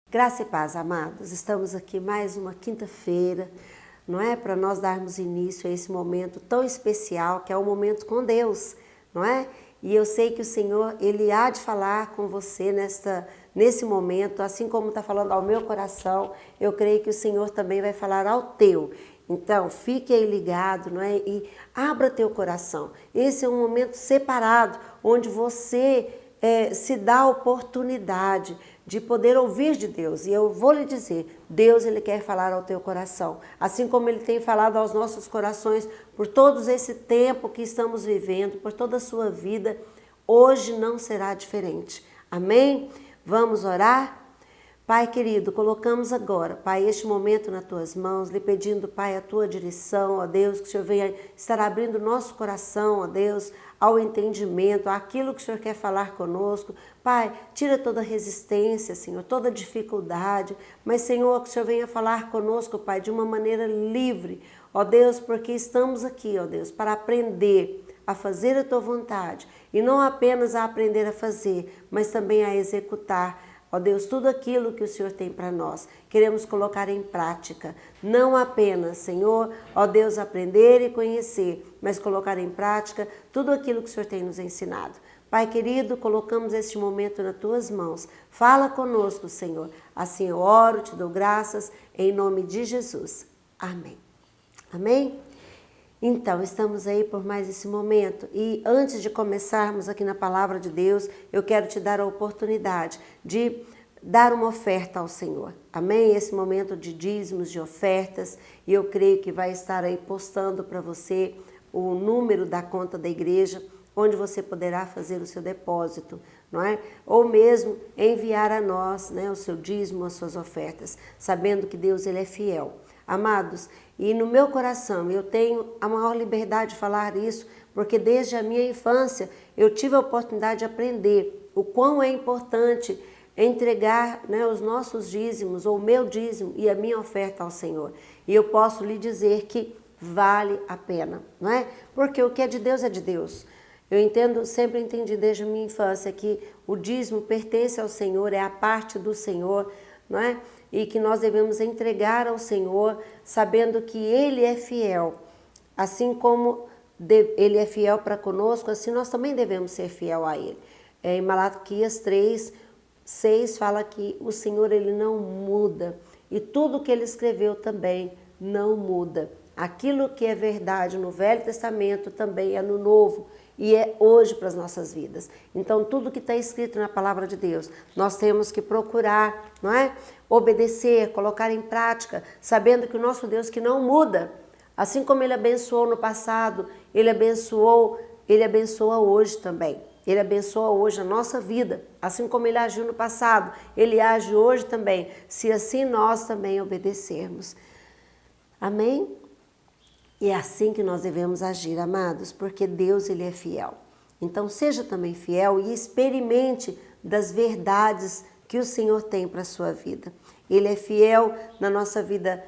Graça e paz, amados. Estamos aqui mais uma quinta-feira, não é? Para nós darmos início a esse momento tão especial, que é o momento com Deus, não é? E eu sei que o Senhor, Ele há de falar com você nesse momento, assim como está falando ao meu coração, eu creio que o Senhor também vai falar ao teu. Então, fique aí ligado, não é? E abra teu coração. Esse é um momento separado, onde você se dá a oportunidade de poder ouvir de Deus. E eu vou lhe dizer, Deus, Ele quer falar ao teu coração. Assim como Ele tem falado aos nossos corações por todo esse tempo que estamos vivendo, por toda a sua vida, hoje não será diferente. Amém? Vamos orar? Pai querido, colocamos agora, Pai, este momento nas Tuas mãos, lhe pedindo, Pai, a Tua direção, ó Deus, que o Senhor venha estar abrindo o nosso coração, ó Deus, ao entendimento, àquilo que o Senhor quer falar conosco. Pai, tira toda resistência, Senhor, toda dificuldade, mas, Senhor, que o Senhor venha falar conosco, Pai, de uma maneira livre, ó Deus, porque estamos aqui, ó Deus, para aprender a fazer a Tua vontade, e não apenas a aprender a fazer, mas também a executar. Ó Deus, tudo aquilo que o Senhor tem para nós, queremos colocar em prática. Não apenas, Senhor, ó Deus, aprender e conhecer, mas colocar em prática tudo aquilo que o Senhor tem nos ensinado. Pai querido, colocamos este momento nas Tuas mãos. Fala conosco, Senhor. Assim eu oro, te dou graças, em nome de Jesus. Amém. Amém? Então, estamos aí por mais esse momento e antes de começarmos aqui na Palavra de Deus, eu quero te dar a oportunidade de dar uma oferta ao Senhor. Amém? Esse momento de dízimos, de ofertas, e eu creio que vai estar aí postando para você o número da conta da igreja, onde você poderá fazer o seu depósito, não é? Ou mesmo enviar a nós, né, o seu dízimo, as suas ofertas, sabendo que Deus, Ele é fiel. Amados, e no meu coração eu tenho a maior liberdade de falar isso, porque desde a minha infância eu tive a oportunidade de aprender o quão é importante entregar, né, os nossos dízimos, ou o meu dízimo e a minha oferta ao Senhor. E eu posso lhe dizer que vale a pena, não é? Porque o que é de Deus é de Deus. Eu entendo, sempre entendi desde a minha infância que o dízimo pertence ao Senhor, é a parte do Senhor, não é? E que nós devemos entregar ao Senhor, sabendo que Ele é fiel. Assim como Ele é fiel para conosco, assim nós também devemos ser fiel a Ele. Em Malaquias 3:6 fala que o Senhor, Ele não muda. E tudo que Ele escreveu também não muda. Aquilo que é verdade no Velho Testamento também é no Novo. E é hoje para as nossas vidas. Então, tudo que está escrito na Palavra de Deus, nós temos que procurar, não é? Obedecer, colocar em prática, sabendo que o nosso Deus que não muda, assim como Ele abençoou no passado, Ele abençoa hoje também. Ele abençoa hoje a nossa vida, assim como Ele agiu no passado, Ele age hoje também, se assim nós também obedecermos. Amém? E é assim que nós devemos agir, amados, porque Deus, Ele é fiel. Então, seja também fiel e experimente das verdades que o Senhor tem para a sua vida. Ele é fiel na nossa vida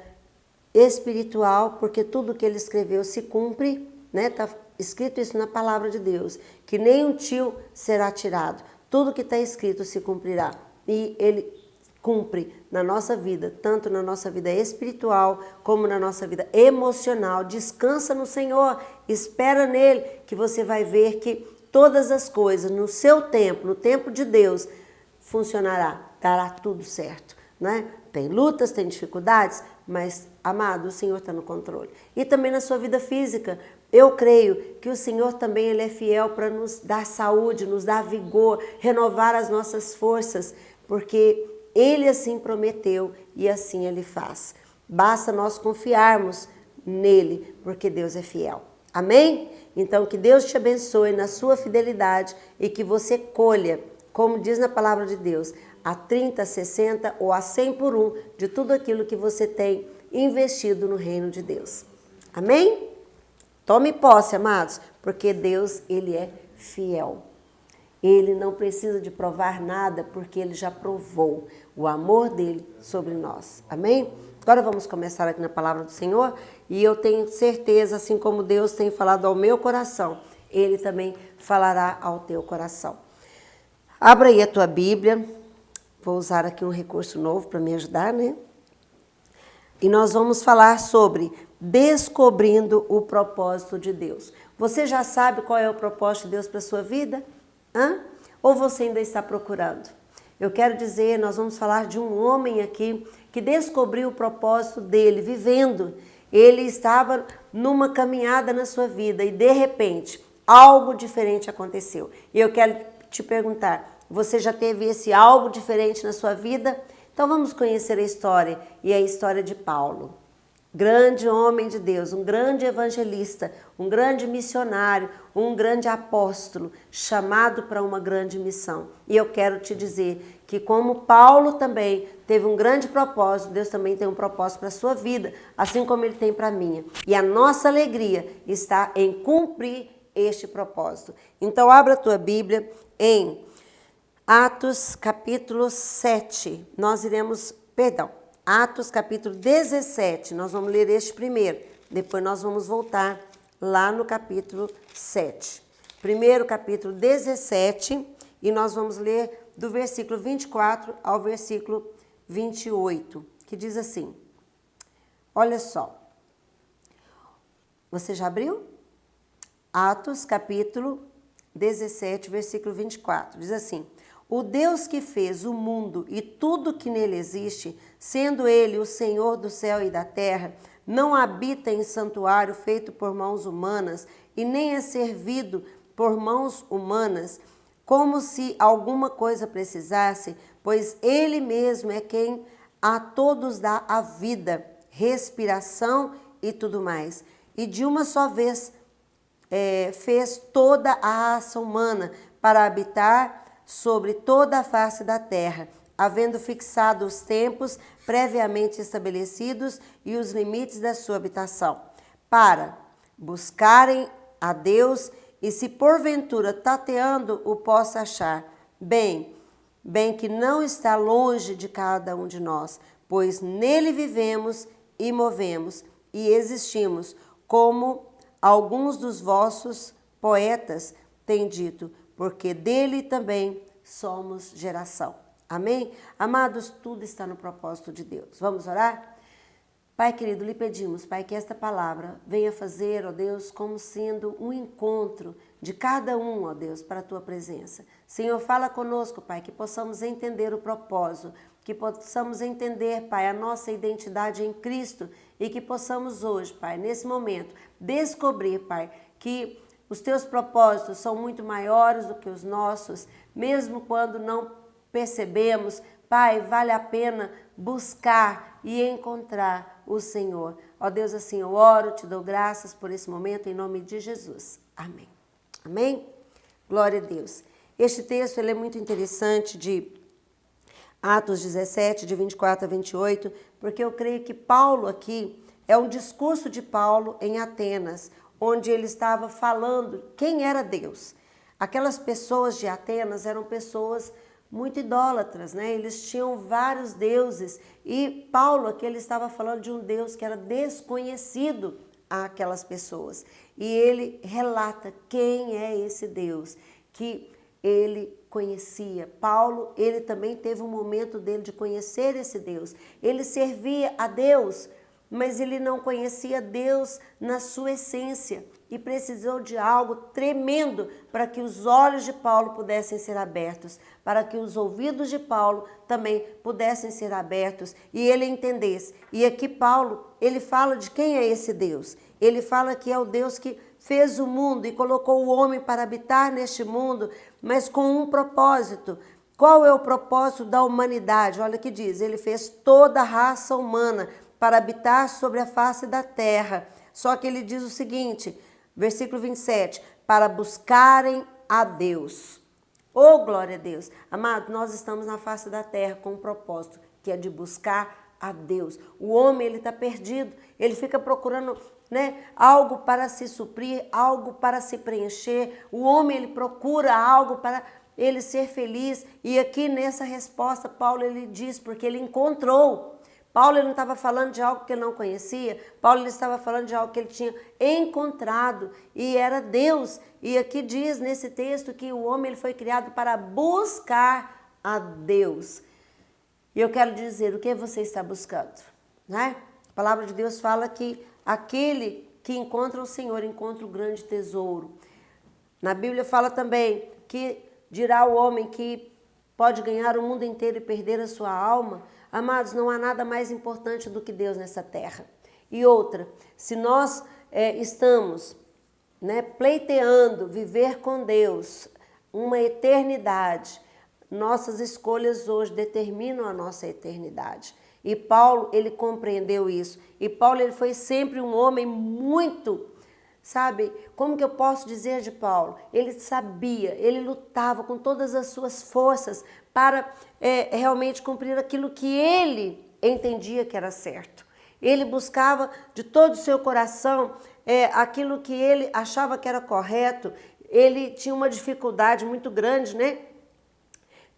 espiritual, porque tudo que Ele escreveu se cumpre, né? Está escrito isso na Palavra de Deus, que nem um tio será tirado. Tudo que está escrito se cumprirá. E Ele cumpre na nossa vida, tanto na nossa vida espiritual como na nossa vida emocional. Descansa no Senhor, espera nele, que você vai ver que todas as coisas no seu tempo, no tempo de Deus, funcionará, dará tudo certo, né? Tem lutas, tem dificuldades, mas, amado, o Senhor está no controle. E também na sua vida física, eu creio que o Senhor também, Ele é fiel para nos dar saúde, nos dar vigor, renovar as nossas forças, porque Ele assim prometeu e assim Ele faz. Basta nós confiarmos nele, porque Deus é fiel. Amém? Então, que Deus te abençoe na sua fidelidade e que você colha, como diz na Palavra de Deus, a 30, 60 ou a 100 por 1 de tudo aquilo que você tem investido no reino de Deus. Amém? Tome posse, amados, porque Deus, Ele é fiel. Ele não precisa de provar nada, porque Ele já provou o amor dEle sobre nós. Amém? Agora vamos começar aqui na Palavra do Senhor, e eu tenho certeza, assim como Deus tem falado ao meu coração, Ele também falará ao teu coração. Abra aí a tua Bíblia Vou usar aqui um recurso novo para me ajudar, né? E nós vamos falar sobre descobrindo o propósito de Deus. Você já sabe qual é o propósito de Deus para a sua vida? Ou você ainda está procurando? Eu quero dizer, nós vamos falar de um homem aqui que descobriu o propósito dele, vivendo. Ele estava numa caminhada na sua vida e de repente algo diferente aconteceu. E eu quero te perguntar, você já teve esse algo diferente na sua vida? Então vamos conhecer a história, e a história de Paulo. Grande homem de Deus, um grande evangelista, um grande missionário, um grande apóstolo, chamado para uma grande missão. E eu quero te dizer que como Paulo também teve um grande propósito, Deus também tem um propósito para a sua vida, assim como Ele tem para a minha. E a nossa alegria está em cumprir este propósito. Então abra a tua Bíblia em Atos capítulo 7, Atos capítulo 17, nós vamos ler este primeiro, depois nós vamos voltar lá no capítulo 7. Primeiro capítulo 17 e nós vamos ler do versículo 24 ao versículo 28, que diz assim, olha só, você já abriu? Atos capítulo 17, versículo 24, diz assim, o Deus que fez o mundo e tudo que nele existe, sendo Ele o Senhor do céu e da terra, não habita em santuário feito por mãos humanas e nem é servido por mãos humanas, como se alguma coisa precisasse, pois Ele mesmo é quem a todos dá a vida, respiração e tudo mais. E de uma só vez fez toda a raça humana para habitar sobre toda a face da terra, havendo fixado os tempos previamente estabelecidos e os limites da sua habitação, para buscarem a Deus e se porventura tateando o possa achar, bem que não está longe de cada um de nós, pois nele vivemos e movemos e existimos, como alguns dos vossos poetas têm dito, porque dele também somos geração. Amém? Amados, tudo está no propósito de Deus. Vamos orar? Pai querido, lhe pedimos, Pai, que esta palavra venha fazer, ó Deus, como sendo um encontro de cada um, ó Deus, para a tua presença. Senhor, fala conosco, Pai, que possamos entender o propósito, que possamos entender, Pai, a nossa identidade em Cristo e que possamos hoje, Pai, nesse momento, descobrir, Pai, que os teus propósitos são muito maiores do que os nossos, mesmo quando não percebemos. Pai, vale a pena buscar e encontrar o Senhor. Ó Deus, assim eu oro, te dou graças por esse momento, em nome de Jesus. Amém. Amém? Glória a Deus. Este texto ele é muito interessante, de Atos 17, de 24 a 28, porque eu creio que Paulo aqui é um discurso de Paulo em Atenas, onde ele estava falando quem era Deus. Aquelas pessoas de Atenas eram pessoas muito idólatras, né? Eles tinham vários deuses e Paulo aqui ele estava falando de um Deus que era desconhecido àquelas pessoas. E ele relata quem é esse Deus que ele conhecia. Paulo, ele também teve um momento dele de conhecer esse Deus. Ele servia a Deus, mas ele não conhecia Deus na sua essência e precisou de algo tremendo para que os olhos de Paulo pudessem ser abertos, para que os ouvidos de Paulo também pudessem ser abertos e ele entendesse. E aqui Paulo, ele fala de quem é esse Deus. Ele fala que é o Deus que fez o mundo e colocou o homem para habitar neste mundo, mas com um propósito. Qual é o propósito da humanidade? Olha o que diz, ele fez toda a raça humana para habitar sobre a face da terra. Só que ele diz o seguinte, versículo 27, para buscarem a Deus. Oh, glória a Deus. Amado, nós estamos na face da terra com um propósito, que é de buscar a Deus. O homem, ele está perdido, ele fica procurando, né, algo para se suprir, algo para se preencher. O homem, ele procura algo para ele ser feliz. E aqui nessa resposta, Paulo, ele diz, porque ele encontrou. Paulo ele não estava falando de algo que ele não conhecia, Paulo ele estava falando de algo que ele tinha encontrado e era Deus. E aqui diz nesse texto que o homem ele foi criado para buscar a Deus. E eu quero dizer, o que você está buscando? Né? A palavra de Deus fala que aquele que encontra o Senhor encontra o grande tesouro. Na Bíblia fala também que dirá o homem que pode ganhar o mundo inteiro e perder a sua alma. Amados, não há nada mais importante do que Deus nessa terra. E outra, se nós estamos pleiteando viver com Deus uma eternidade, nossas escolhas hoje determinam a nossa eternidade. E Paulo, ele compreendeu isso. E Paulo, ele foi sempre um homem muito, sabe, como que eu posso dizer de Paulo? Ele sabia, ele lutava com todas as suas forças para realmente cumprir aquilo que ele entendia que era certo. Ele buscava de todo o seu coração aquilo que ele achava que era correto. Ele tinha uma dificuldade muito grande,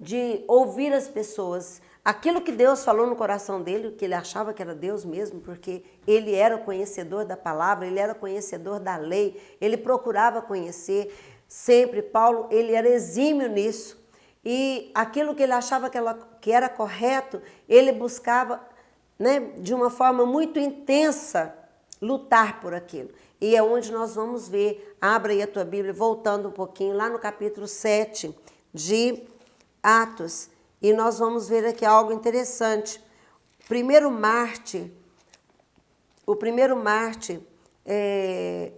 de ouvir as pessoas. Aquilo que Deus falou no coração dele, que ele achava que era Deus mesmo, porque ele era conhecedor da palavra, ele era conhecedor da lei, ele procurava conhecer. Sempre, Paulo, ele era exímio nisso. E aquilo que ele achava que era correto, ele buscava, de uma forma muito intensa, lutar por aquilo. E é onde nós vamos ver, abra aí a tua Bíblia, voltando um pouquinho, lá no capítulo 7 de Atos, e nós vamos ver aqui algo interessante. O primeiro mártir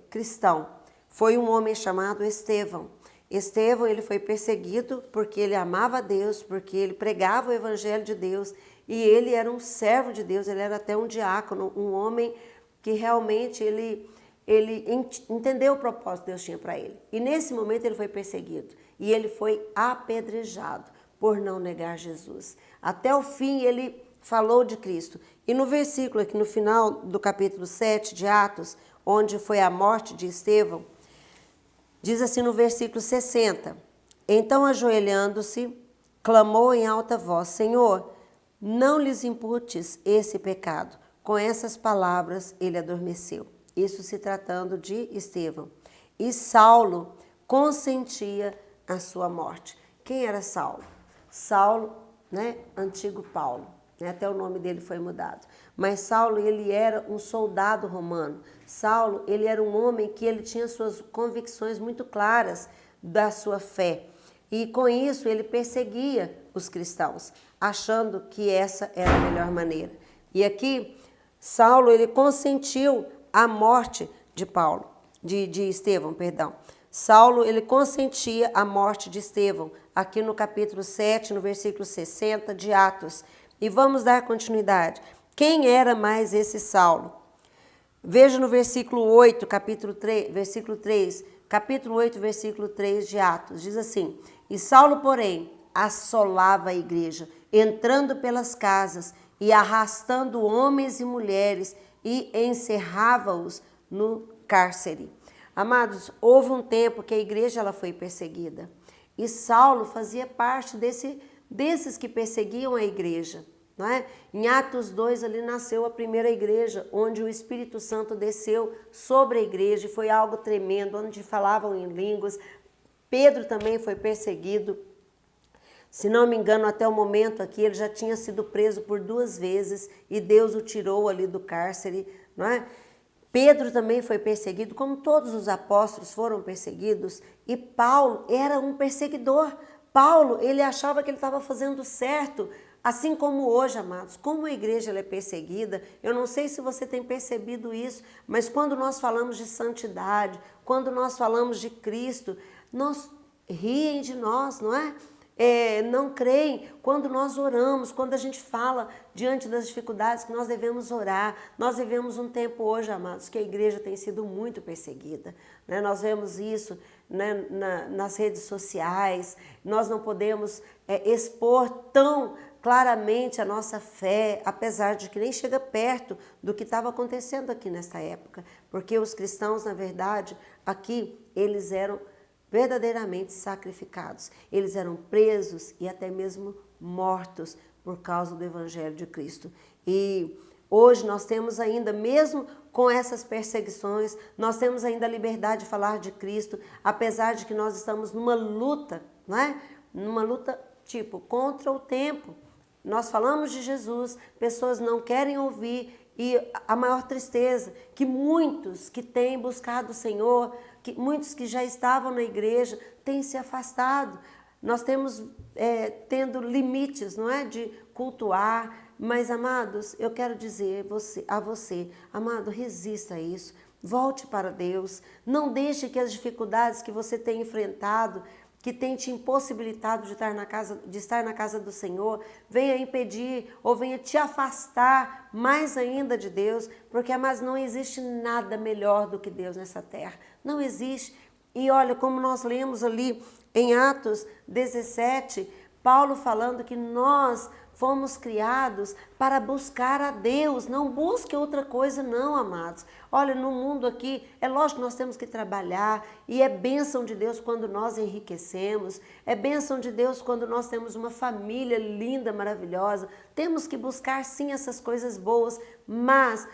cristão foi um homem chamado Estevão. Estevão, ele foi perseguido porque ele amava a Deus, porque ele pregava o evangelho de Deus, e ele era um servo de Deus, ele era até um diácono, um homem que realmente ele entendeu o propósito que Deus tinha para ele. E nesse momento ele foi perseguido, e ele foi apedrejado por não negar Jesus. Até o fim ele falou de Cristo. E no versículo aqui, no final do capítulo 7 de Atos, onde foi a morte de Estevão, diz assim no versículo 60, então ajoelhando-se, clamou em alta voz, Senhor, não lhes imputes esse pecado. Com essas palavras ele adormeceu. Isso se tratando de Estevão. E Saulo consentia a sua morte. Quem era Saulo? Saulo, antigo Paulo, até o nome dele foi mudado. Mas Saulo, ele era um soldado romano. Saulo, ele era um homem que ele tinha suas convicções muito claras da sua fé. E com isso ele perseguia os cristãos, achando que essa era a melhor maneira. E aqui, Saulo, ele consentiu a morte de Estevão. Saulo, ele consentia a morte de Estevão, aqui no capítulo 7, no versículo 60 de Atos. E vamos dar continuidade. Quem era mais esse Saulo? Veja no versículo 8, capítulo 8, versículo 3 de Atos. Diz assim, e Saulo, porém, assolava a igreja, entrando pelas casas e arrastando homens e mulheres e encerrava-os no cárcere. Amados, houve um tempo que a igreja ela foi perseguida e Saulo fazia parte desses que perseguiam a igreja. Não é? Em Atos 2 ali nasceu a primeira igreja, onde o Espírito Santo desceu sobre a igreja e foi algo tremendo, onde falavam em línguas. Pedro também foi perseguido. Se não me engano, até o momento aqui, ele já tinha sido preso por 2 vezes e Deus o tirou ali do cárcere, não é? Pedro também foi perseguido, como todos os apóstolos foram perseguidos, e Paulo era um perseguidor. Paulo, ele achava que ele estava fazendo certo, assim como hoje, amados, como a igreja ela é perseguida, eu não sei se você tem percebido isso, mas quando nós falamos de santidade, quando nós falamos de Cristo, nós riem de nós, não é? Não creem quando nós oramos, quando a gente fala diante das dificuldades que nós devemos orar. Nós vivemos um tempo hoje, amados, que a igreja tem sido muito perseguida, né? Nós vemos isso, né, nas redes sociais, nós não podemos expor tão claramente a nossa fé, apesar de que nem chega perto do que estava acontecendo aqui nessa época, porque os cristãos, na verdade, aqui, eles eram verdadeiramente sacrificados. Eles eram presos e até mesmo mortos por causa do Evangelho de Cristo. E hoje nós temos ainda, mesmo com essas perseguições, nós temos ainda a liberdade de falar de Cristo, apesar de que nós estamos numa luta, não é? Numa luta tipo contra o tempo. nós falamos de Jesus, pessoas não querem ouvir, e a maior tristeza, que muitos que têm buscado o Senhor, que muitos que já estavam na igreja, têm se afastado. Nós temos tendo limites, não é, de cultuar, mas, amados, eu quero dizer a você, amado, resista a isso, volte para Deus, não deixe que as dificuldades que você tem enfrentado, que tem te impossibilitado de estar na casa do Senhor, venha impedir ou venha te afastar mais ainda de Deus, porque, amados, não existe nada melhor do que Deus nessa terra, não existe. E olha, como nós lemos ali em Atos 17, Paulo falando que nós fomos criados para buscar a Deus, não busque outra coisa não, amados. Olha, no mundo aqui, é lógico que nós temos que trabalhar, e é bênção de Deus quando nós enriquecemos, é bênção de Deus quando nós temos uma família linda, maravilhosa, temos que buscar sim essas coisas boas, mas,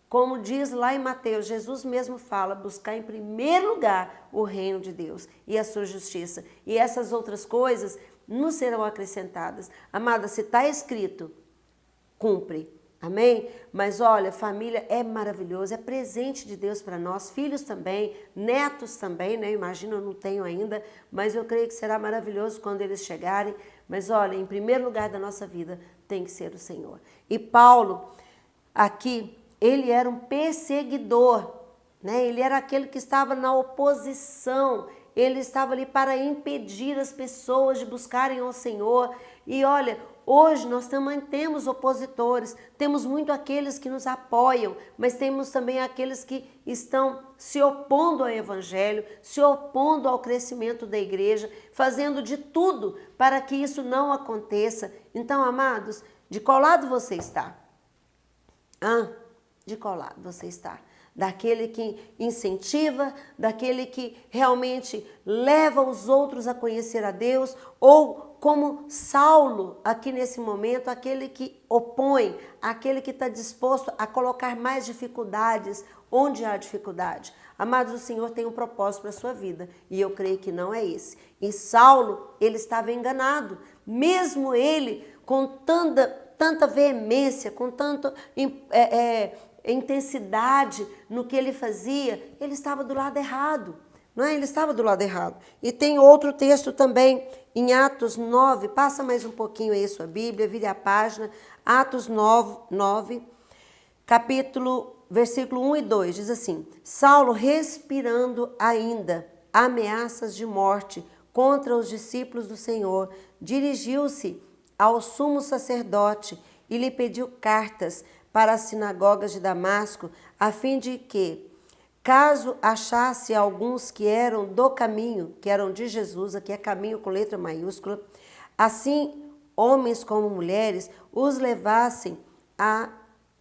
como diz lá em Mateus, Jesus mesmo fala, buscar em primeiro lugar o reino de Deus e a sua justiça, e essas outras coisas nos serão acrescentadas. Amada, se está escrito, cumpre. Amém? Mas olha, família é maravilhoso, é presente de Deus para nós, filhos também, netos também, né? Imagina, eu não tenho ainda, mas eu creio que será maravilhoso quando eles chegarem. Mas olha, em primeiro lugar da nossa vida tem que ser o Senhor. E Paulo, aqui, ele era um perseguidor, né? Ele era aquele que estava na oposição, ele estava ali para impedir as pessoas de buscarem ao Senhor. E olha, hoje nós também temos opositores, temos muito aqueles que nos apoiam, mas temos também aqueles que estão se opondo ao Evangelho, se opondo ao crescimento da igreja, fazendo de tudo para que isso não aconteça. Então, amados, de qual lado você está? De qual lado você está? Daquele que incentiva, daquele que realmente leva os outros a conhecer a Deus, ou como Saulo aqui nesse momento, aquele que opõe, aquele que está disposto a colocar mais dificuldades onde há dificuldade. Amados, o Senhor tem um propósito para a sua vida, e eu creio que não é esse. E Saulo, ele estava enganado, mesmo ele com tanta veemência, com tanta intensidade no que ele fazia, ele estava do lado errado, não é? Ele estava do lado errado. E tem outro texto também, em Atos 9, passa mais um pouquinho aí a sua Bíblia, vire a página, Atos 9, versículo 1 e 2, diz assim: Saulo, respirando ainda ameaças de morte contra os discípulos do Senhor, dirigiu-se ao sumo sacerdote e lhe pediu cartas para as sinagogas de Damasco, a fim de que, caso achasse alguns que eram do caminho, que eram de Jesus, aqui é caminho com letra maiúscula, assim homens como mulheres os levassem a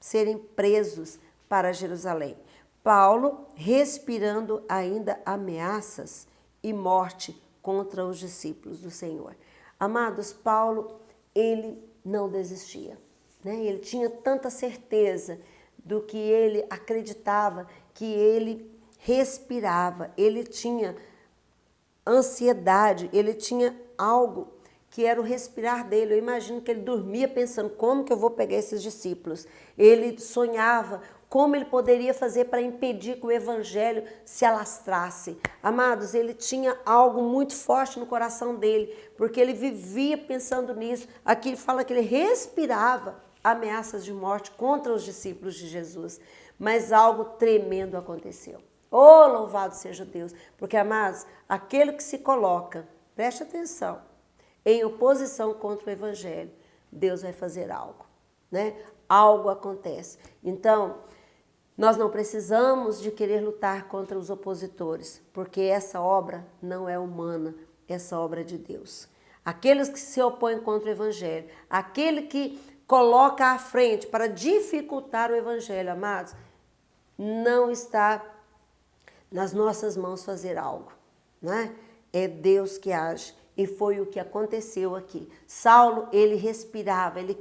serem presos para Jerusalém. Paulo respirando ainda ameaças e morte contra os discípulos do Senhor. Amados, Paulo, ele não desistia. Ele tinha tanta certeza do que ele acreditava, que ele respirava, ele tinha ansiedade, ele tinha algo que era o respirar dele. Eu imagino que ele dormia pensando, como que eu vou pegar esses discípulos? Ele sonhava como ele poderia fazer para impedir que o evangelho se alastrasse. Amados, ele tinha algo muito forte no coração dele, porque ele vivia pensando nisso. Aqui fala que ele respirava ameaças de morte contra os discípulos de Jesus, mas algo tremendo aconteceu. Oh, louvado seja Deus, porque, amados, aquele que se coloca, preste atenção, em oposição contra o evangelho, Deus vai fazer algo, né? Algo acontece. Então, nós não precisamos de querer lutar contra os opositores, porque essa obra não é humana, essa obra é de Deus. Aqueles que se opõem contra o evangelho, aquele que coloca à frente para dificultar o evangelho, amados, não está nas nossas mãos fazer algo, né? É Deus que age, e foi o que aconteceu aqui. Saulo, ele respirava, ele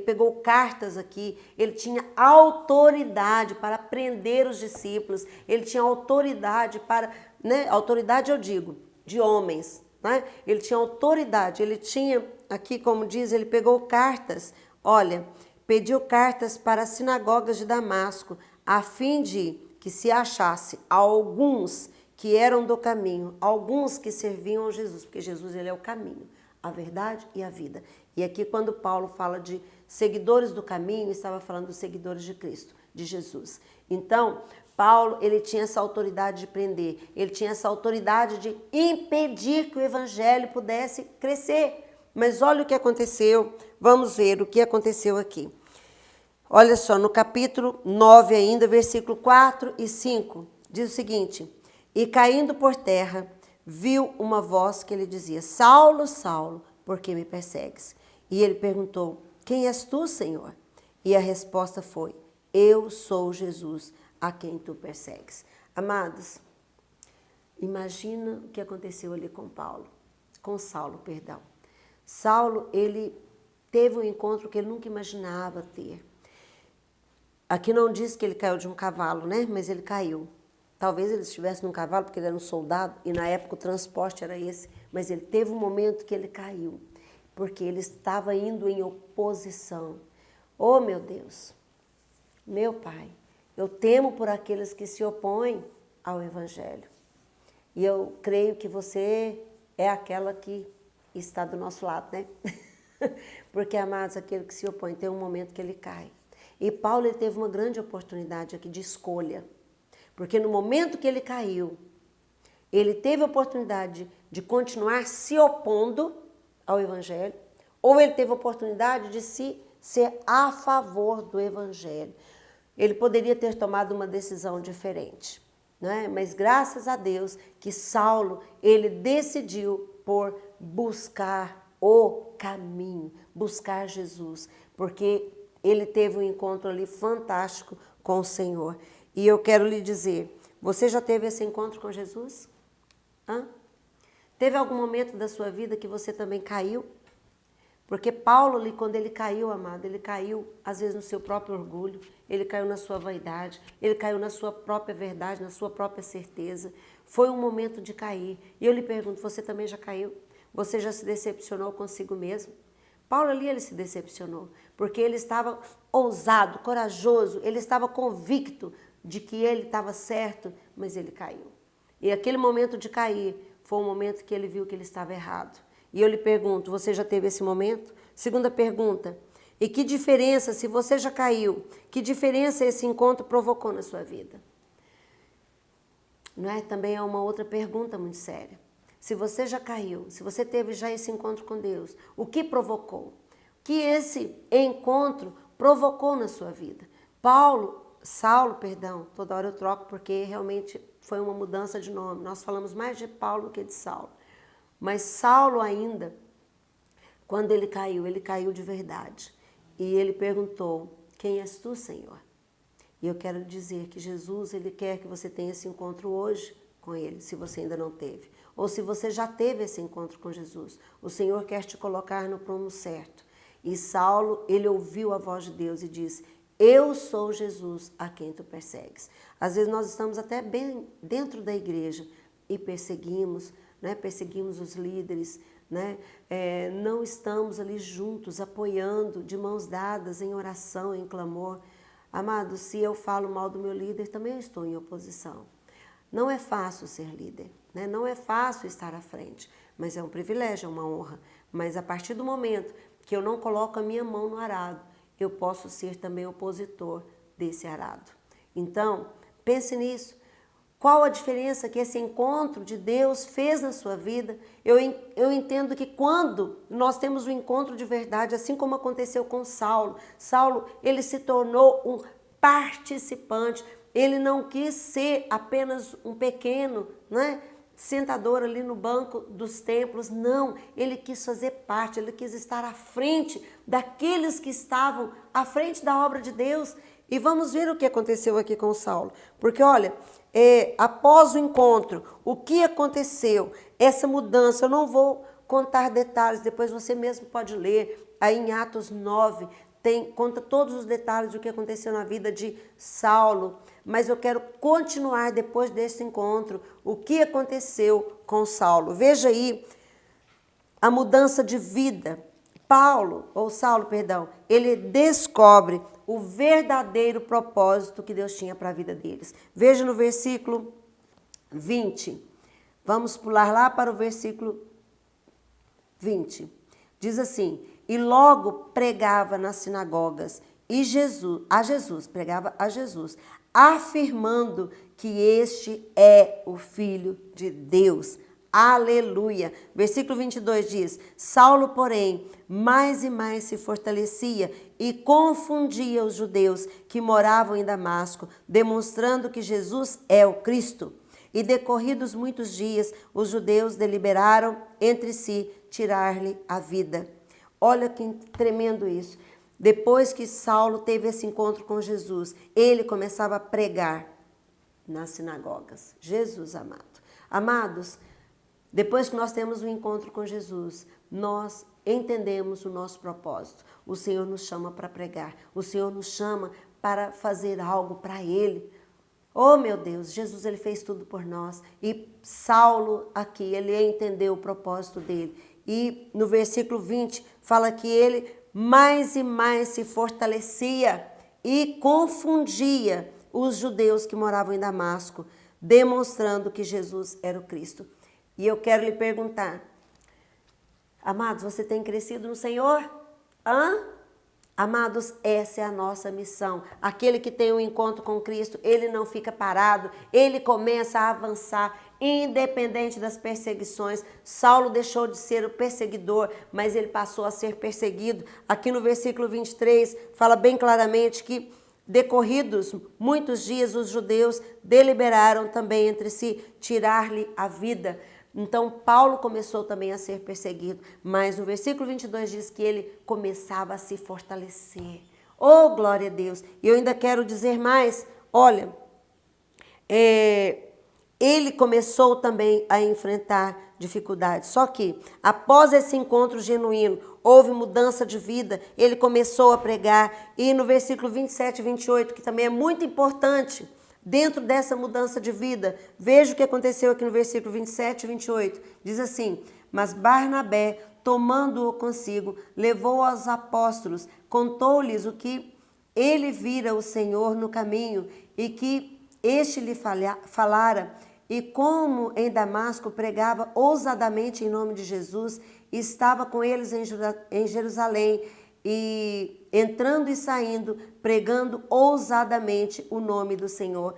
pegou cartas aqui, ele tinha autoridade para prender os discípulos, ele tinha autoridade para, né? Autoridade eu digo, de homens, né? Ele tinha autoridade, ele tinha aqui como diz, ele pegou cartas, olha, pediu cartas para as sinagogas de Damasco, a fim de que se achasse alguns que eram do caminho, alguns que serviam a Jesus, porque Jesus ele é o caminho, a verdade e a vida. E aqui quando Paulo fala de seguidores do caminho, estava falando dos seguidores de Cristo, de Jesus. Então, Paulo, ele tinha essa autoridade de prender, ele tinha essa autoridade de impedir que o evangelho pudesse crescer. Mas olha o que aconteceu, vamos ver o que aconteceu aqui. Olha só, no capítulo 9 ainda, versículo 4 e 5, diz o seguinte: e caindo por terra, viu uma voz que lhe dizia, Saulo, Saulo, por que me persegues? E ele perguntou, quem és tu, Senhor? E a resposta foi, eu sou Jesus, a quem tu persegues. Amados, imagina o que aconteceu ali com Saulo, perdão. Saulo, ele teve um encontro que ele nunca imaginava ter. Aqui não diz que ele caiu de um cavalo, né? Mas ele caiu. Talvez ele estivesse num cavalo porque ele era um soldado e na época o transporte era esse. Mas ele teve um momento que ele caiu, porque ele estava indo em oposição. Oh, meu Deus, meu Pai, eu temo por aqueles que se opõem ao Evangelho. E eu creio que você é aquela que está do nosso lado, né? Porque, amados, aquele que se opõe tem um momento que ele cai. E Paulo ele teve uma grande oportunidade aqui de escolha. Porque no momento que ele caiu, ele teve a oportunidade de continuar se opondo ao Evangelho, ou ele teve a oportunidade de ser a favor do Evangelho. Ele poderia ter tomado uma decisão diferente, não é? Mas graças a Deus que Saulo, ele decidiu por buscar o caminho, buscar Jesus, porque ele teve um encontro ali fantástico com o Senhor. E eu quero lhe dizer, você já teve esse encontro com Jesus? Hã? Teve algum momento da sua vida que você também caiu? Porque Paulo, ali, quando ele caiu, amado, ele caiu, às vezes, no seu próprio orgulho, ele caiu na sua vaidade, ele caiu na sua própria verdade, na sua própria certeza. Foi um momento de cair. E eu lhe pergunto, você também já caiu? Você já se decepcionou consigo mesmo? Paulo ali, ele se decepcionou, porque ele estava ousado, corajoso, ele estava convicto de que ele estava certo, mas ele caiu. E aquele momento de cair foi um momento que ele viu que ele estava errado. E eu lhe pergunto, você já teve esse momento? Segunda pergunta, e que diferença, se você já caiu, que diferença esse encontro provocou na sua vida? Não é? Também é uma outra pergunta muito séria. Se você já caiu, se você teve já esse encontro com Deus, o que provocou? O que esse encontro provocou na sua vida? Saulo, toda hora eu troco porque realmente foi uma mudança de nome. Nós falamos mais de Paulo do que de Saulo. Mas Saulo ainda, quando ele caiu de verdade. E ele perguntou, quem és tu, Senhor? E eu quero dizer que Jesus, ele quer que você tenha esse encontro hoje com ele, se você ainda não teve. Ou se você já teve esse encontro com Jesus, o Senhor quer te colocar no prumo certo. E Saulo, ele ouviu a voz de Deus e disse, eu sou Jesus a quem tu persegues. Às vezes nós estamos até bem dentro da igreja e perseguimos, né? Perseguimos os líderes, né? Não estamos ali juntos, apoiando, de mãos dadas, em oração, em clamor. Amado, se eu falo mal do meu líder, também eu estou em oposição. Não é fácil ser líder, né? Não é fácil estar à frente, mas é um privilégio, é uma honra. Mas a partir do momento que eu não coloco a minha mão no arado, eu posso ser também opositor desse arado. Então, pense nisso. Qual a diferença que esse encontro de Deus fez na sua vida? Eu entendo que quando nós temos um encontro de verdade, assim como aconteceu com Saulo, ele se tornou um participante. Ele não quis ser apenas um pequeno, né, sentador ali no banco dos templos. Não, ele quis fazer parte, ele quis estar à frente daqueles que estavam à frente da obra de Deus. E vamos ver o que aconteceu aqui com Saulo. Porque, olha, após o encontro, o que aconteceu, essa mudança, eu não vou contar detalhes, depois você mesmo pode ler, aí em Atos 9, conta todos os detalhes do que aconteceu na vida de Saulo, mas eu quero continuar depois desse encontro, o que aconteceu com Saulo. Veja aí a mudança de vida Saulo, ele descobre o verdadeiro propósito que Deus tinha para a vida deles. Veja no versículo 20. Vamos pular lá para o versículo 20. Diz assim: e logo pregava nas sinagogas pregava a Jesus, afirmando que este é o Filho de Deus. Aleluia. Versículo 22 diz: Saulo, porém, mais e mais se fortalecia e confundia os judeus que moravam em Damasco, demonstrando que Jesus é o Cristo. E decorridos muitos dias, os judeus deliberaram entre si tirar-lhe a vida. Olha que tremendo isso. Depois que Saulo teve esse encontro com Jesus, ele começava a pregar nas sinagogas. Jesus amado. Amados, depois que nós temos um encontro com Jesus, nós entendemos o nosso propósito. O Senhor nos chama para pregar. O Senhor nos chama para fazer algo para Ele. Oh, meu Deus, Jesus, Ele fez tudo por nós. E Saulo aqui, ele entendeu o propósito dele. E no versículo 20, fala que ele mais e mais se fortalecia e confundia os judeus que moravam em Damasco, demonstrando que Jesus era o Cristo. E eu quero lhe perguntar, amados, você tem crescido no Senhor? Amados, essa é a nossa missão. Aquele que tem um encontro com Cristo, ele não fica parado, ele começa a avançar, independente das perseguições. Saulo deixou de ser o perseguidor, mas ele passou a ser perseguido. Aqui no versículo 23, fala bem claramente que, decorridos muitos dias, os judeus deliberaram também entre si tirar-lhe a vida. Então, Paulo começou também a ser perseguido, mas no versículo 22 diz que ele começava a se fortalecer. Oh, glória a Deus! E eu ainda quero dizer mais, olha, ele começou também a enfrentar dificuldades. Só que, após esse encontro genuíno, houve mudança de vida, ele começou a pregar. E no versículo 27 e 28, que também é muito importante, dentro dessa mudança de vida, veja o que aconteceu aqui no versículo 27 e 28. Diz assim: mas Barnabé, tomando-o consigo, levou aos apóstolos, contou-lhes o que ele vira o Senhor no caminho e que este lhe falara, e como em Damasco pregava ousadamente em nome de Jesus, estava com eles em Jerusalém, e entrando e saindo, pregando ousadamente o nome do Senhor.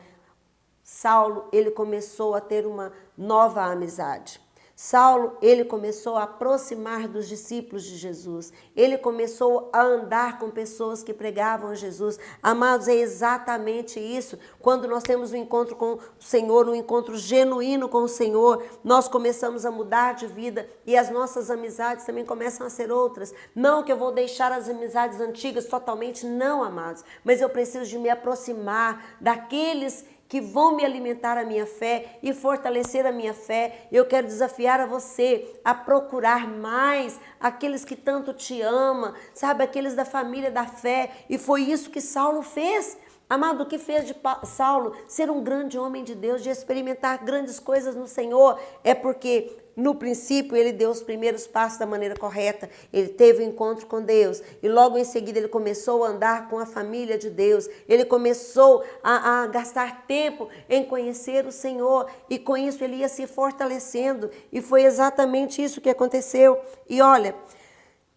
Saulo, ele começou a ter uma nova amizade. Saulo, ele começou a aproximar dos discípulos de Jesus. Ele começou a andar com pessoas que pregavam a Jesus. Amados, é exatamente isso. Quando nós temos um encontro com o Senhor, um encontro genuíno com o Senhor, nós começamos a mudar de vida e as nossas amizades também começam a ser outras. Não que eu vou deixar as amizades antigas totalmente, não, amados. Mas eu preciso de me aproximar daqueles que vão me alimentar a minha fé e fortalecer a minha fé. Eu quero desafiar a você a procurar mais aqueles que tanto te amam, sabe, aqueles da família da fé. E foi isso que Saulo fez. Amado, o que fez de Saulo ser um grande homem de Deus, de experimentar grandes coisas no Senhor, é porque no princípio ele deu os primeiros passos da maneira correta, ele teve um encontro com Deus e logo em seguida ele começou a andar com a família de Deus, ele começou a gastar tempo em conhecer o Senhor e com isso ele ia se fortalecendo e foi exatamente isso que aconteceu. E olha,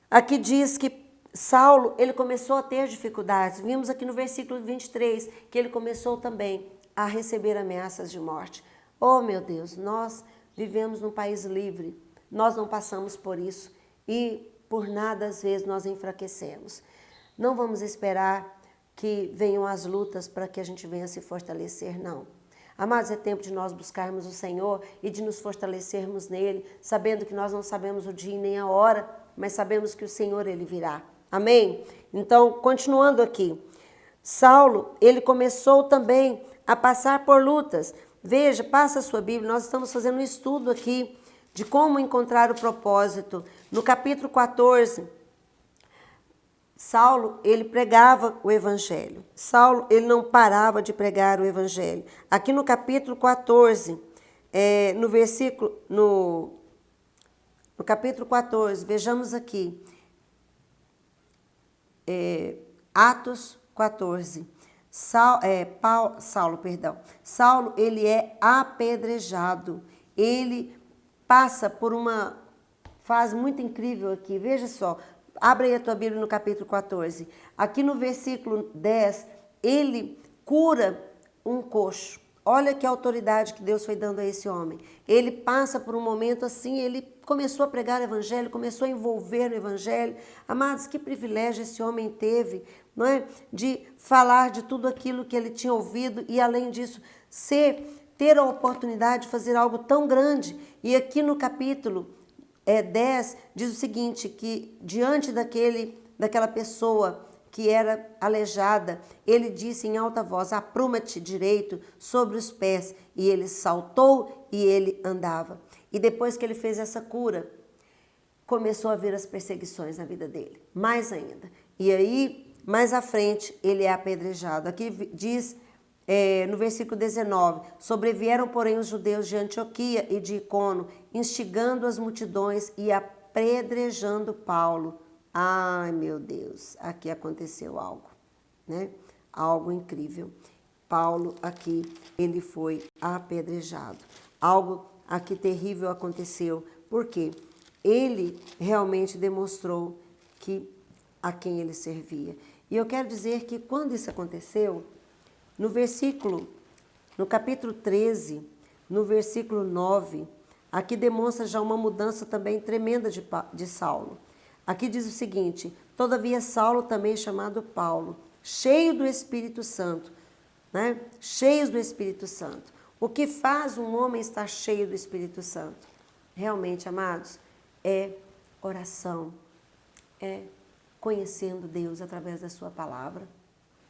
aqui diz que Saulo, ele começou a ter dificuldades. Vimos aqui no versículo 23 que ele começou também a receber ameaças de morte. Oh, meu Deus, nós vivemos num país livre. Nós não passamos por isso e por nada às vezes nós enfraquecemos. Não vamos esperar que venham as lutas para que a gente venha se fortalecer, não. Amados, é tempo de nós buscarmos o Senhor e de nos fortalecermos nele, sabendo que nós não sabemos o dia nem a hora, mas sabemos que o Senhor, ele virá. Amém? Então, continuando aqui, Saulo, ele começou também a passar por lutas. Veja, passa a sua Bíblia, nós estamos fazendo um estudo aqui de como encontrar o propósito. No capítulo 14, Saulo, ele pregava o Evangelho. Saulo, ele não parava de pregar o Evangelho. Aqui no capítulo 14, no capítulo 14, vejamos aqui. Atos 14. Saulo, ele é apedrejado. Ele passa por uma fase muito incrível aqui. Veja só, abre aí a tua Bíblia no capítulo 14. Aqui no versículo 10, ele cura um coxo. Olha que autoridade que Deus foi dando a esse homem. Ele passa por um momento assim, ele começou a pregar o evangelho, começou a envolver no evangelho. Amados, que privilégio esse homem teve, não é? De falar de tudo aquilo que ele tinha ouvido e, além disso, ter a oportunidade de fazer algo tão grande. E aqui no capítulo 10 diz o seguinte, que diante daquela pessoa que era aleijada, ele disse em alta voz, apruma-te direito sobre os pés. E ele saltou e ele andava. E depois que ele fez essa cura, começou a vir as perseguições na vida dele, mais ainda. E aí, mais à frente, ele é apedrejado. Aqui diz, no versículo 19, sobrevieram, porém, os judeus de Antioquia e de Icono, instigando as multidões e apedrejando Paulo. Ai, meu Deus, aqui aconteceu algo, né? Algo incrível. Paulo aqui, ele foi apedrejado. Algo aqui terrível aconteceu. Por quê? Ele realmente demonstrou a quem ele servia. E eu quero dizer que quando isso aconteceu, no capítulo 13, no versículo 9, aqui demonstra já uma mudança também tremenda de Saulo. Aqui diz o seguinte, todavia Saulo, também chamado Paulo, cheio do Espírito Santo, né? Cheios do Espírito Santo. O que faz um homem estar cheio do Espírito Santo? Realmente, amados, é oração, é conhecendo Deus através da sua palavra,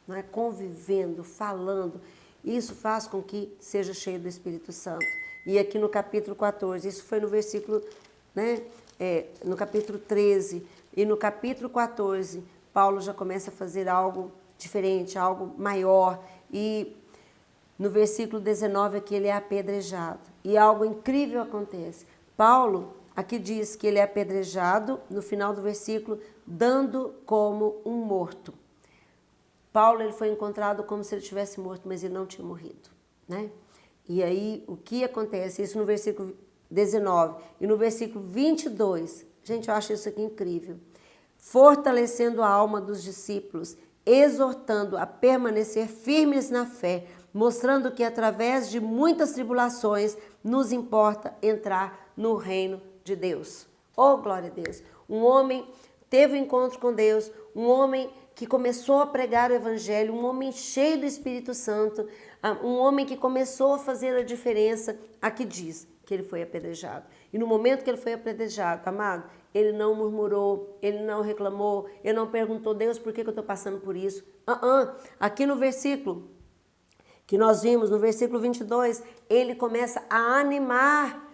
não é? Convivendo, falando. Isso faz com que seja cheio do Espírito Santo. E aqui no capítulo 14, isso foi no versículo, né? No capítulo 13 e no capítulo 14, Paulo já começa a fazer algo diferente, algo maior. E no versículo 19 aqui ele é apedrejado. E algo incrível acontece. Paulo aqui diz que ele é apedrejado, no final do versículo, dando como um morto. Paulo ele foi encontrado como se ele tivesse morto, mas ele não tinha morrido, né? E aí o que acontece? Isso no versículo 19 e no versículo 22, gente, eu acho isso aqui incrível. Fortalecendo a alma dos discípulos, exortando a permanecer firmes na fé, mostrando que através de muitas tribulações nos importa entrar no reino de Deus. Oh, glória a Deus! Um homem teve um encontro com Deus, um homem que começou a pregar o evangelho, um homem cheio do Espírito Santo, um homem que começou a fazer a diferença. Aqui diz que ele foi apedrejado. E no momento que ele foi apedrejado, amado, ele não murmurou, ele não reclamou, ele não perguntou, Deus, por que eu estou passando por isso? Aqui no versículo que nós vimos, no versículo 22, ele começa a animar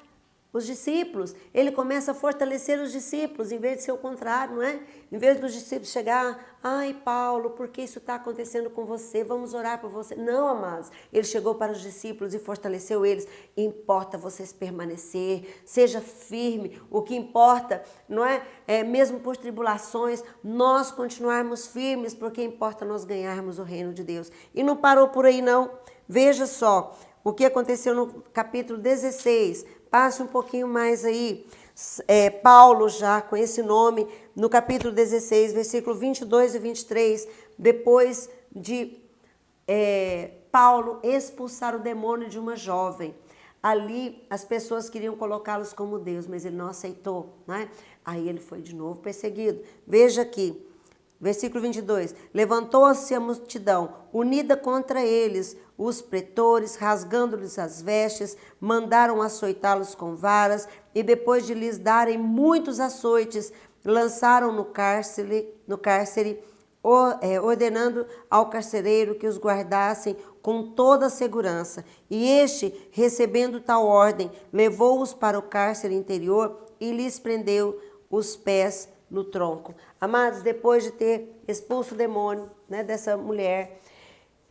os discípulos, ele começa a fortalecer os discípulos, em vez de ser o contrário, não é? Em vez dos discípulos chegar, ai Paulo, por que isso está acontecendo com você? Vamos orar por você. Não, amados, ele chegou para os discípulos e fortaleceu eles. Importa vocês permanecer, seja firme, o que importa, não é? Mesmo por tribulações, nós continuarmos firmes, porque importa nós ganharmos o reino de Deus. E não parou por aí não, veja só, o que aconteceu no capítulo 16, passe um pouquinho mais aí, Paulo já com esse nome, no capítulo 16, versículo 22 e 23, depois de Paulo expulsar o demônio de uma jovem. Ali as pessoas queriam colocá-los como Deus, mas ele não aceitou, né? Aí ele foi de novo perseguido. Veja aqui, versículo 22, levantou-se a multidão, unida contra eles, os pretores, rasgando-lhes as vestes, mandaram açoitá-los com varas, e depois de lhes darem muitos açoites, lançaram no cárcere, ordenando ao carcereiro que os guardassem com toda a segurança. E este, recebendo tal ordem, levou-os para o cárcere interior e lhes prendeu os pés no tronco. Amados, depois de ter expulso o demônio, né, dessa mulher,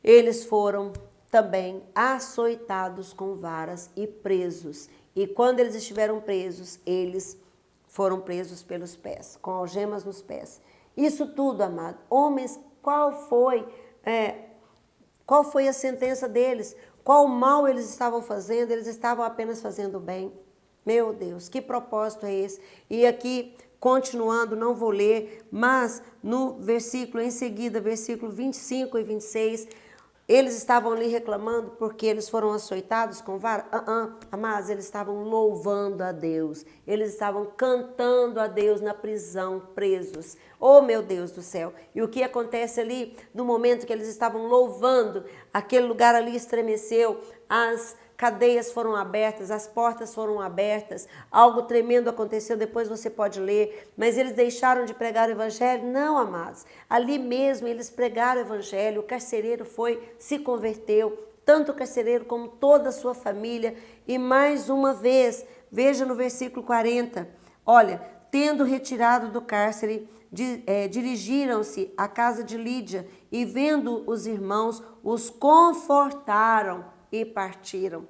eles foram também açoitados com varas e presos. E quando eles estiveram presos, eles foram presos pelos pés, com algemas nos pés. Isso tudo, amado. Homens, qual foi a sentença deles? Qual mal eles estavam fazendo? Eles estavam apenas fazendo bem. Meu Deus, que propósito é esse? E aqui, continuando, não vou ler, mas no versículo em seguida, versículo 25 e 26, eles estavam ali reclamando porque eles foram açoitados com vara? Amados, eles estavam louvando a Deus. Eles estavam cantando a Deus na prisão, presos. Oh, meu Deus do céu! E o que acontece ali, no momento que eles estavam louvando, aquele lugar ali estremeceu, as cadeias foram abertas, as portas foram abertas, algo tremendo aconteceu, depois você pode ler, mas eles deixaram de pregar o evangelho? Não, amados, ali mesmo eles pregaram o evangelho, o carcereiro se converteu, tanto o carcereiro como toda a sua família, e mais uma vez, veja no versículo 40, olha, tendo retirado do cárcere, dirigiram-se à casa de Lídia, e vendo os irmãos, os confortaram, e partiram.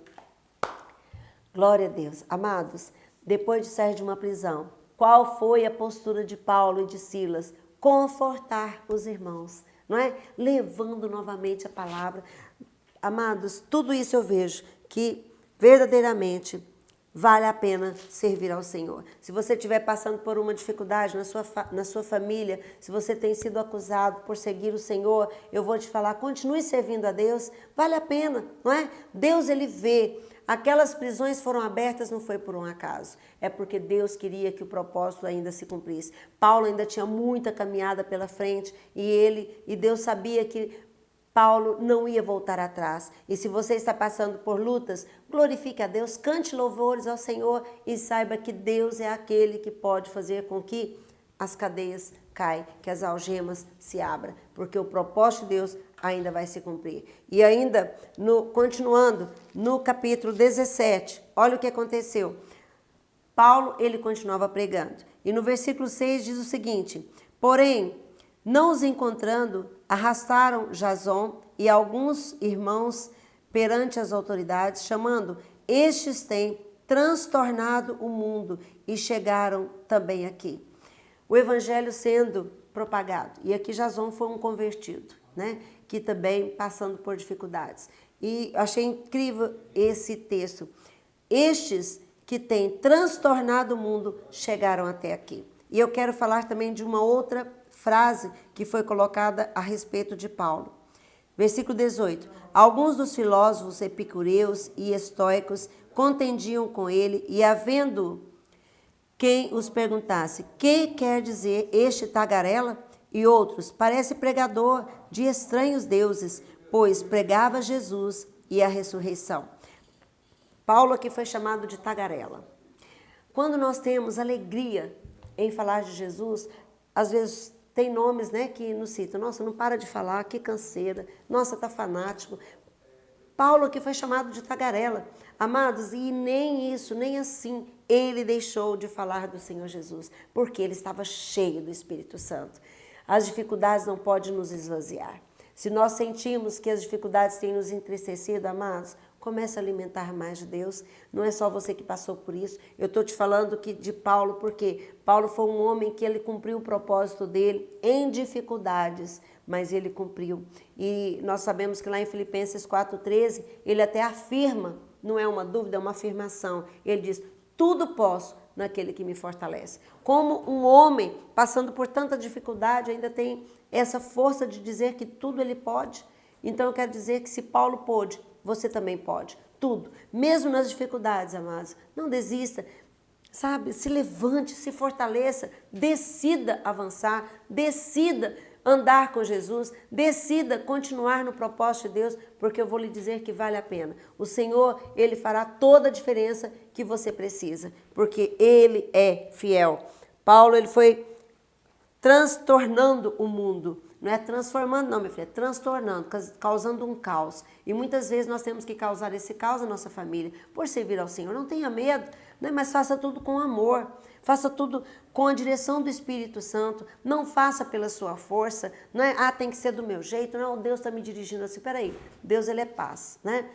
Glória a Deus. Amados, depois de sair de uma prisão, qual foi a postura de Paulo e de Silas? Confortar os irmãos, não é? Levando novamente a palavra. Amados, tudo isso eu vejo que verdadeiramente vale a pena servir ao Senhor. Se você estiver passando por uma dificuldade na sua família, se você tem sido acusado por seguir o Senhor, eu vou te falar, continue servindo a Deus, vale a pena, não é? Deus, Ele vê. Aquelas prisões foram abertas, não foi por um acaso, é porque Deus queria que o propósito ainda se cumprisse. Paulo ainda tinha muita caminhada pela frente e Deus sabia que Paulo não ia voltar atrás. E se você está passando por lutas, glorifique a Deus, cante louvores ao Senhor e saiba que Deus é aquele que pode fazer com que as cadeias caiam, que as algemas se abram, porque o propósito de Deus ainda vai se cumprir. E ainda, continuando, no capítulo 17, olha o que aconteceu. Paulo, ele continuava pregando. E no versículo 6 diz o seguinte, porém, não os encontrando, arrastaram Jason e alguns irmãos perante as autoridades, chamando, estes têm transtornado o mundo e chegaram também aqui. O evangelho sendo propagado. E aqui Jason foi um convertido, né? Que também passando por dificuldades. E achei incrível esse texto. Estes que têm transtornado o mundo chegaram até aqui. E eu quero falar também de uma outra frase que foi colocada a respeito de Paulo. Versículo 18. Alguns dos filósofos epicureus e estoicos contendiam com ele e havendo quem os perguntasse, que quer dizer este tagarela? E outros, parece pregador de estranhos deuses, pois pregava Jesus e a ressurreição. Paulo aqui foi chamado de tagarela. Quando nós temos alegria em falar de Jesus, às vezes tem nomes, né, que nos citam. Nossa, não para de falar, que canseira. Nossa, tá fanático. Paulo aqui foi chamado de tagarela. Amados, e nem isso, nem assim, ele deixou de falar do Senhor Jesus, porque ele estava cheio do Espírito Santo. As dificuldades não podem nos esvaziar. Se nós sentimos que as dificuldades têm nos entristecido, amados, comece a alimentar mais de Deus. Não é só você que passou por isso. Eu estou te falando de Paulo, porque Paulo foi um homem que ele cumpriu o propósito dele em dificuldades, mas ele cumpriu. E nós sabemos que lá em Filipenses 4,13, ele até afirma, não é uma dúvida, é uma afirmação. Ele diz, tudo posso naquele que me fortalece. Como um homem passando por tanta dificuldade ainda tem essa força de dizer que tudo ele pode. Então eu quero dizer que se Paulo pôde, você também pode. Tudo. Mesmo nas dificuldades, amados. Não desista. Sabe? Se levante, se fortaleça. Decida avançar. Decida andar com Jesus. Decida continuar no propósito de Deus, porque eu vou lhe dizer que vale a pena. O Senhor, Ele fará toda a diferença que você precisa, porque Ele é fiel. Paulo, ele foi transtornando o mundo. Não é transformando não, minha filha, é transtornando, causando um caos. E muitas vezes nós temos que causar esse caos na nossa família, por servir ao Senhor. Não tenha medo, né? Mas faça tudo com amor. Faça tudo com a direção do Espírito Santo. Não faça pela sua força. Não é, tem que ser do meu jeito. Não, Deus está me dirigindo assim. Peraí, Deus, Ele é paz, né?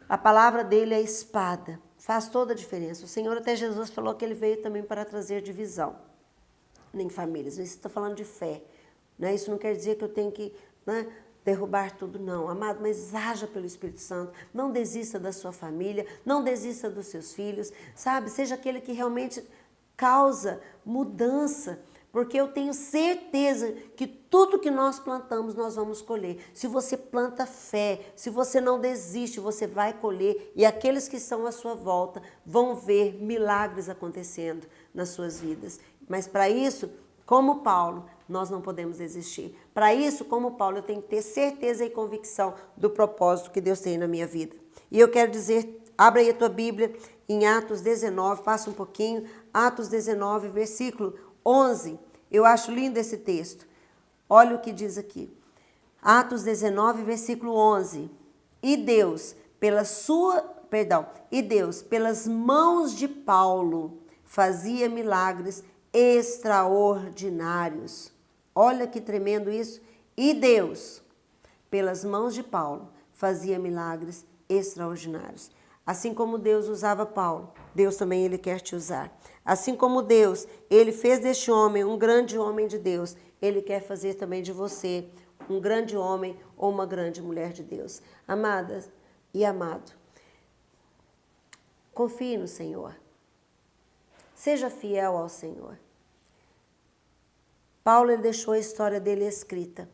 A palavra dele é espada. Faz toda a diferença. O Senhor, até Jesus, falou que Ele veio também para trazer divisão. em famílias, isso está falando de fé. Né? Isso não quer dizer que eu tenho que, né, derrubar tudo, não. Amado, mas haja pelo Espírito Santo. Não desista da sua família, não desista dos seus filhos, sabe? Seja aquele que realmente causa mudança, porque eu tenho certeza que tudo que nós plantamos, nós vamos colher. Se você planta fé, se você não desiste, você vai colher, e aqueles que estão à sua volta vão ver milagres acontecendo nas suas vidas. Mas para isso, como Paulo, nós não podemos desistir. Para isso, como Paulo, eu tenho que ter certeza e convicção do propósito que Deus tem na minha vida. E eu quero dizer, abra aí a tua Bíblia em Atos 19, passa um pouquinho, Atos 19, versículo 11. Eu acho lindo esse texto. Olha o que diz aqui. Atos 19, versículo 11. E Deus, pelas mãos de Paulo, fazia milagres extraordinários. Olha que tremendo isso. E Deus, pelas mãos de Paulo, fazia milagres extraordinários. Assim como Deus usava Paulo, Deus também ele quer te usar. Assim como Deus, ele fez deste homem um grande homem de Deus, ele quer fazer também de você um grande homem ou uma grande mulher de Deus. Amadas e amado, confie no Senhor. Seja fiel ao Senhor. Paulo ele deixou a história dele escrita.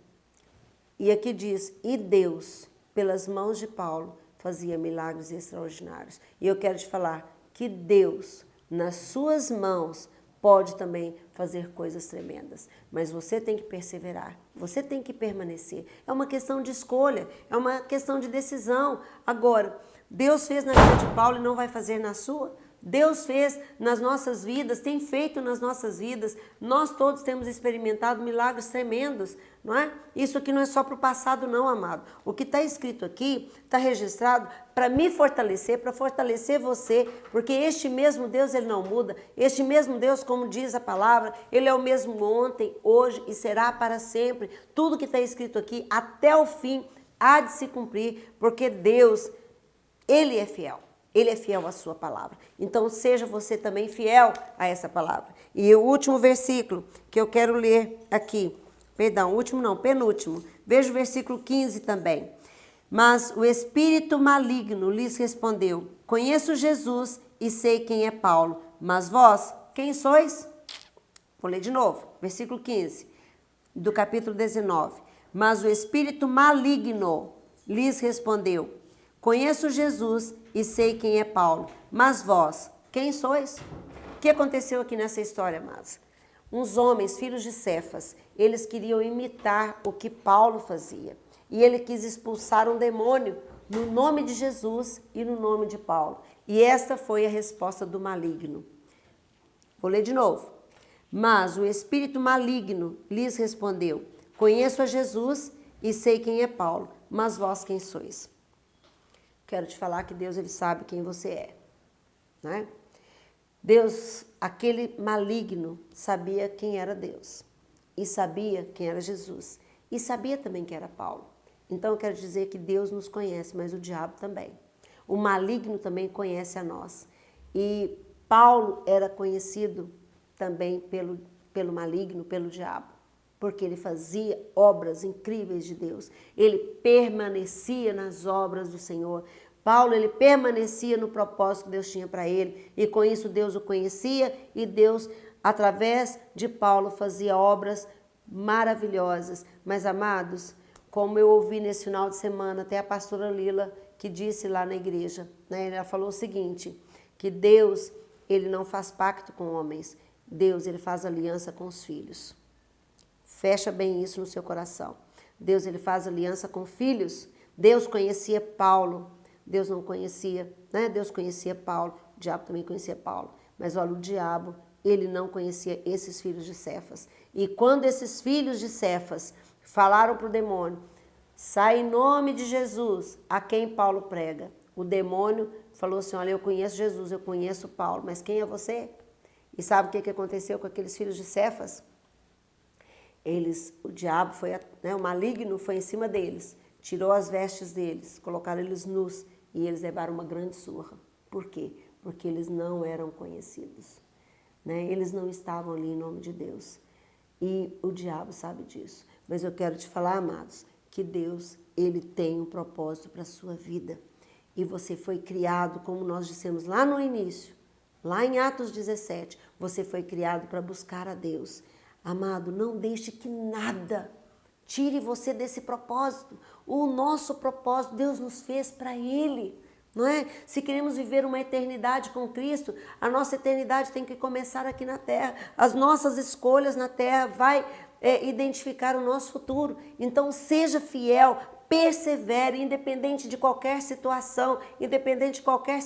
E aqui diz, e Deus, pelas mãos de Paulo, fazia milagres extraordinários. E eu quero te falar que Deus, nas suas mãos, pode também fazer coisas tremendas. Mas você tem que perseverar, você tem que permanecer. É uma questão de escolha, é uma questão de decisão. Agora, Deus fez na vida de Paulo e não vai fazer na sua? Deus fez nas nossas vidas, tem feito nas nossas vidas. Nós todos temos experimentado milagres tremendos, não é? Isso aqui não é só para o passado não, amado. O que está escrito aqui, está registrado para me fortalecer, para fortalecer você, porque este mesmo Deus, ele não muda. Este mesmo Deus, como diz a palavra, ele é o mesmo ontem, hoje e será para sempre. Tudo que está escrito aqui, até o fim, há de se cumprir, porque Deus, ele é fiel. Ele é fiel à sua palavra. Então, seja você também fiel a essa palavra. E o último versículo que eu quero ler aqui, penúltimo. Veja o versículo 15 também. Mas o espírito maligno lhes respondeu, conheço Jesus e sei quem é Paulo, mas vós, quem sois? Vou ler de novo, versículo 15, do capítulo 19. Mas o espírito maligno lhes respondeu, conheço Jesus e sei quem é Paulo, mas vós, quem sois? O que aconteceu aqui nessa história, amados? Uns homens, filhos de Cefas, eles queriam imitar o que Paulo fazia. E ele quis expulsar um demônio no nome de Jesus e no nome de Paulo. E esta foi a resposta do maligno. Vou ler de novo. Mas o espírito maligno lhes respondeu, conheço a Jesus e sei quem é Paulo, mas vós quem sois? Quero te falar que Deus, ele sabe quem você é, né? Deus, aquele maligno, sabia quem era Deus e sabia quem era Jesus e sabia também quem era Paulo. Então eu quero dizer que Deus nos conhece, mas o diabo também. O maligno também conhece a nós. E Paulo era conhecido também pelo maligno, pelo diabo, porque ele fazia obras incríveis de Deus. Ele permanecia nas obras do Senhor. Paulo, ele permanecia no propósito que Deus tinha para ele. E com isso Deus o conhecia e Deus, através de Paulo, fazia obras maravilhosas. Mas, amados, como eu ouvi nesse final de semana, até a pastora Lila, que disse lá na igreja, né? Ela falou o seguinte, que Deus, ele não faz pacto com homens. Deus, ele faz aliança com os filhos. Fecha bem isso no seu coração. Deus, ele faz aliança com filhos. Deus conhecia Paulo. Deus não conhecia, né? Deus conhecia Paulo. O diabo também conhecia Paulo. Mas olha, o diabo, ele não conhecia esses filhos de Cefas. E quando esses filhos de Cefas falaram para o demônio, sai em nome de Jesus, a quem Paulo prega. O demônio falou assim, olha, eu conheço Jesus, eu conheço Paulo, mas quem é você? E sabe o que aconteceu com aqueles filhos de Cefas? O diabo foi, né, o maligno foi em cima deles, tirou as vestes deles, colocaram eles nus e eles levaram uma grande surra. Por quê? Porque eles não eram conhecidos, né? Eles não estavam ali em nome de Deus. E o diabo sabe disso. Mas eu quero te falar, amados, que Deus, Ele tem um propósito para a sua vida. E você foi criado, como nós dissemos lá no início, lá em Atos 17, você foi criado para buscar a Deus. Amado, não deixe que nada tire você desse propósito. O nosso propósito, Deus nos fez para Ele. Não é? Se queremos viver uma eternidade com Cristo, a nossa eternidade tem que começar aqui na terra. As nossas escolhas na terra vai identificar o nosso futuro. Então seja fiel, persevere, independente de qualquer situação, independente de qualquer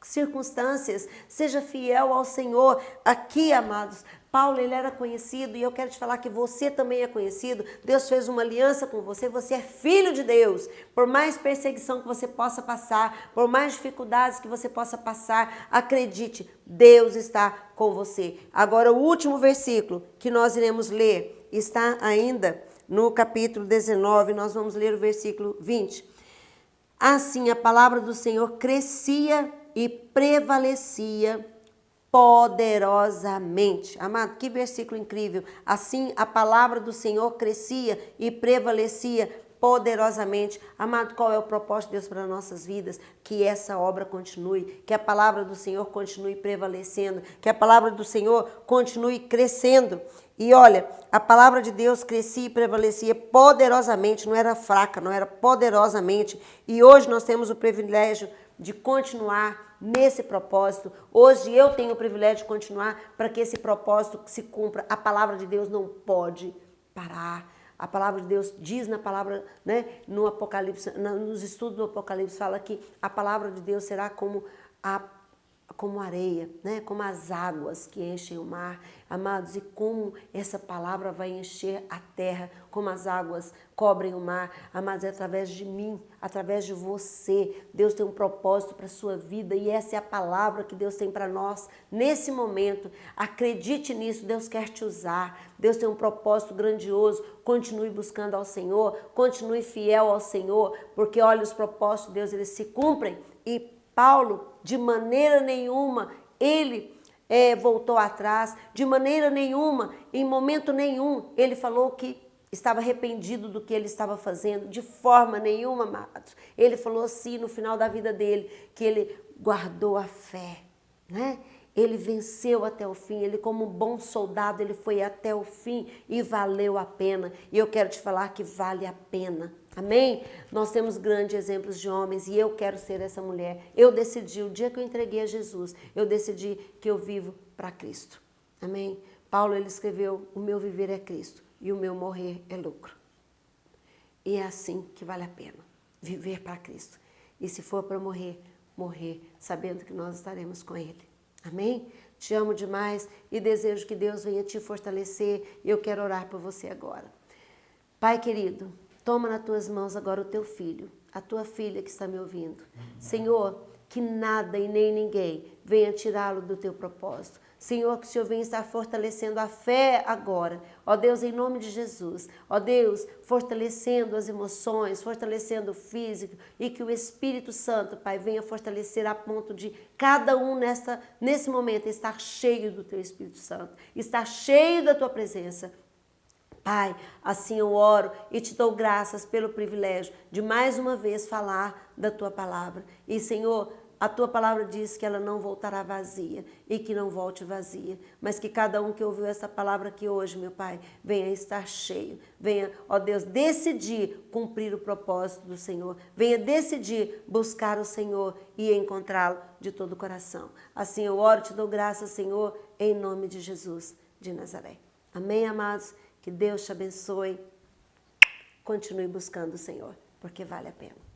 circunstâncias, seja fiel ao Senhor. Aqui, amados, Paulo, ele era conhecido, e eu quero te falar que você também é conhecido. Deus fez uma aliança com você, você é filho de Deus. Por mais perseguição que você possa passar, por mais dificuldades que você possa passar, acredite, Deus está com você. Agora, o último versículo que nós iremos ler está ainda no capítulo 19, nós vamos ler o versículo 20. Assim, a palavra do Senhor crescia e prevalecia poderosamente. Amado, que versículo incrível. Assim, a palavra do Senhor crescia e prevalecia poderosamente. Amado, qual é o propósito de Deus para nossas vidas? Que essa obra continue, que a palavra do Senhor continue prevalecendo, que a palavra do Senhor continue crescendo. E olha, a palavra de Deus crescia e prevalecia poderosamente, não era fraca, não era poderosamente. E hoje nós temos o privilégio de continuar nesse propósito. Hoje eu tenho o privilégio de continuar para que esse propósito se cumpra. A palavra de Deus não pode parar. A palavra de Deus diz na palavra, né, no Apocalipse, nos estudos do Apocalipse, fala que a palavra de Deus será como areia, né? Como as águas que enchem o mar, amados, e como essa palavra vai encher a terra, como as águas cobrem o mar, amados, é através de mim, através de você. Deus tem um propósito para a sua vida e essa é a palavra que Deus tem para nós nesse momento. Acredite nisso, Deus quer te usar, Deus tem um propósito grandioso. Continue buscando ao Senhor, continue fiel ao Senhor, porque olha, os propósitos de Deus, eles se cumprem. E Paulo, de maneira nenhuma, ele voltou atrás, de maneira nenhuma, em momento nenhum, ele falou que estava arrependido do que ele estava fazendo, de forma nenhuma, amados. Ele falou assim no final da vida dele, que ele guardou a fé, né? Ele venceu até o fim, ele como um bom soldado, ele foi até o fim e valeu a pena. E eu quero te falar que vale a pena. Amém? Nós temos grandes exemplos de homens e eu quero ser essa mulher. Eu decidi, o dia que eu entreguei a Jesus, eu decidi que eu vivo para Cristo. Amém? Paulo, ele escreveu, o meu viver é Cristo e o meu morrer é lucro. E é assim que vale a pena, viver para Cristo. E se for para morrer, morrer sabendo que nós estaremos com Ele. Amém? Te amo demais e desejo que Deus venha te fortalecer e eu quero orar por você agora. Pai querido, toma nas tuas mãos agora o teu filho, a tua filha que está me ouvindo. Senhor, que nada e nem ninguém venha tirá-lo do teu propósito. Senhor, que o Senhor venha estar fortalecendo a fé agora. Ó Deus, em nome de Jesus. Ó Deus, fortalecendo as emoções, fortalecendo o físico e que o Espírito Santo, Pai, venha fortalecer a ponto de cada um nesse momento estar cheio do teu Espírito Santo, estar cheio da tua presença. Pai, assim eu oro e te dou graças pelo privilégio de mais uma vez falar da tua palavra. E Senhor, a tua palavra diz que ela não voltará vazia e que não volte vazia, mas que cada um que ouviu essa palavra aqui hoje, meu Pai, venha estar cheio, venha, ó Deus, decidir cumprir o propósito do Senhor, venha decidir buscar o Senhor e encontrá-lo de todo o coração. Assim eu oro e te dou graças, Senhor, em nome de Jesus de Nazaré. Amém, amados? Que Deus te abençoe. Continue buscando o Senhor, porque vale a pena.